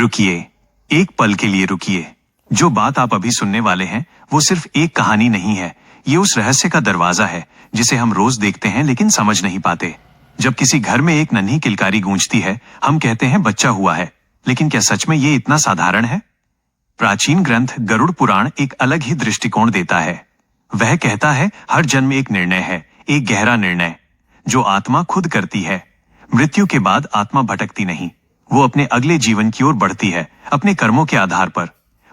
रुकिए, एक पल के लिए रुकिए। जो बात आप अभी सुनने वाले हैं वो सिर्फ एक कहानी नहीं है, ये उस रहस्य का दरवाजा है जिसे हम रोज देखते हैं लेकिन समझ नहीं पाते। जब किसी घर में एक नन्ही किलकारी गूंजती है, हम कहते हैं बच्चा हुआ है, लेकिन क्या सच में ये इतना साधारण है? प्राचीन ग्रंथ गरुड़ पुराण एक अलग ही दृष्टिकोण देता है। वह कहता है हर जन्म एक निर्णय है, एक गहरा निर्णय जो आत्मा खुद करती है। मृत्यु के बाद आत्मा भटकती नहीं, वो अपने अगले जीवन की ओर बढ़ती है। अपने कर्मों के आधार पर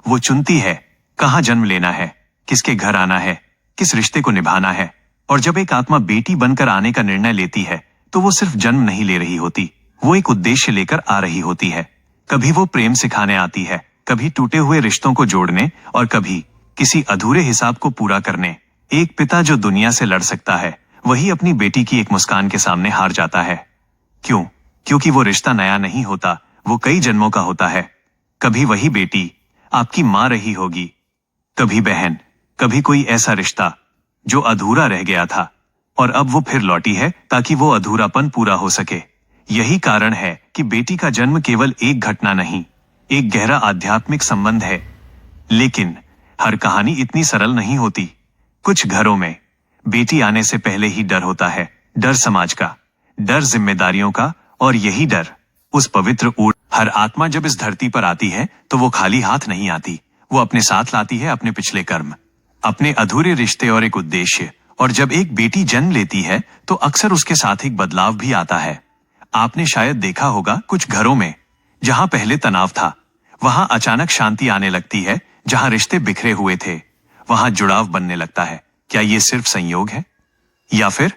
वो चुनती है कहाँ जन्म लेना है, किसके घर आना है, किस रिश्ते को निभाना है। और जब एक आत्मा बेटी बनकर आने का निर्णय लेती है तो वो सिर्फ जन्म नहीं ले रही होती, वो एक उद्देश्य लेकर आ रही होती है। कभी वो प्रेम सिखाने आती है, कभी टूटे हुए रिश्तों को जोड़ने, और कभी किसी अधूरे हिसाब को पूरा करने। एक पिता जो दुनिया से लड़ सकता है, वही अपनी बेटी की एक मुस्कान के सामने हार जाता है। क्यों? क्योंकि वो रिश्ता नया नहीं होता, वो कई जन्मों का होता है। कभी वही बेटी आपकी माँ रही होगी, कभी बहन, कभी कोई ऐसा रिश्ता जो अधूरा रह गया था और अब वो फिर लौटी है ताकि वो अधूरापन पूरा हो सके। यही कारण है कि बेटी का जन्म केवल एक घटना नहीं, एक गहरा आध्यात्मिक संबंध है। लेकिन हर कहानी इतनी सरल नहीं होती। कुछ घरों में बेटी आने से पहले ही डर होता है, डर समाज का, डर जिम्मेदारियों का, और यही डर उस पवित्र हर आत्मा जब इस धरती पर आती है तो वो खाली हाथ नहीं आती, वो अपने साथ लाती है अपने पिछले कर्म, अपने अधूरे रिश्ते और एक उद्देश्य। और जब एक बेटी जन्म लेती है तो अक्सर उसके साथ एक बदलाव भी आता है। आपने शायद देखा होगा कुछ घरों में जहां पहले तनाव था, वहां अचानक शांति आने लगती है। जहां रिश्ते बिखरे हुए थे वहां जुड़ाव बनने लगता है। क्या ये सिर्फ संयोग है या फिर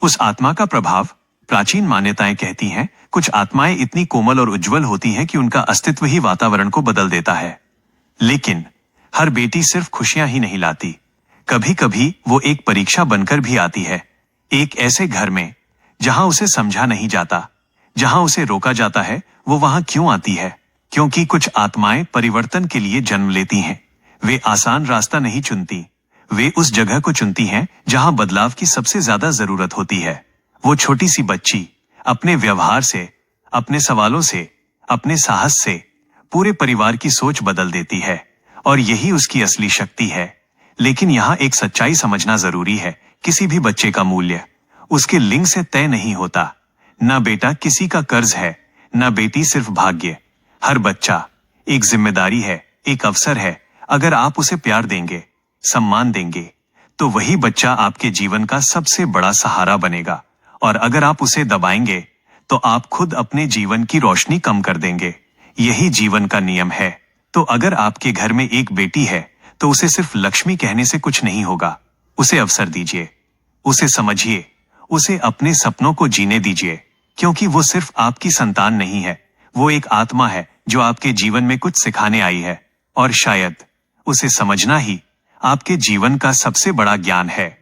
उस आत्मा का प्रभाव? प्राचीन मान्यताएं कहती हैं कुछ आत्माएं इतनी कोमल और उज्जवल होती हैं कि उनका अस्तित्व ही वातावरण को बदल देता है। लेकिन हर बेटी सिर्फ खुशियां ही नहीं लाती, कभी कभी वो एक परीक्षा बनकर भी आती है। एक ऐसे घर में जहां उसे समझा नहीं जाता, जहां उसे रोका जाता है, वो वहां क्यों आती है? क्योंकि कुछ आत्माएं परिवर्तन के लिए जन्म लेती हैं। वे आसान रास्ता नहीं चुनती, वे उस जगह को चुनती हैं जहां बदलाव की सबसे ज्यादा जरूरत होती है। वो छोटी सी बच्ची अपने व्यवहार से, अपने सवालों से, अपने साहस से पूरे परिवार की सोच बदल देती है, और यही उसकी असली शक्ति है। लेकिन यहाँ एक सच्चाई समझना जरूरी है, किसी भी बच्चे का मूल्य उसके लिंग से तय नहीं होता। न बेटा किसी का कर्ज है, न बेटी सिर्फ भाग्य। हर बच्चा एक जिम्मेदारी है, एक अवसर है। अगर आप उसे प्यार देंगे, सम्मान देंगे, तो वही बच्चा आपके जीवन का सबसे बड़ा सहारा बनेगा। और अगर आप उसे दबाएंगे तो आप खुद अपने जीवन की रोशनी कम कर देंगे। यही जीवन का नियम है। तो अगर आपके घर में एक बेटी है तो उसे सिर्फ लक्ष्मी कहने से कुछ नहीं होगा। उसे अवसर दीजिए, उसे समझिए, उसे अपने सपनों को जीने दीजिए, क्योंकि वो सिर्फ आपकी संतान नहीं है, वो एक आत्मा है जो आपके जीवन में कुछ सिखाने आई है। और शायद उसे समझना ही आपके जीवन का सबसे बड़ा ज्ञान है।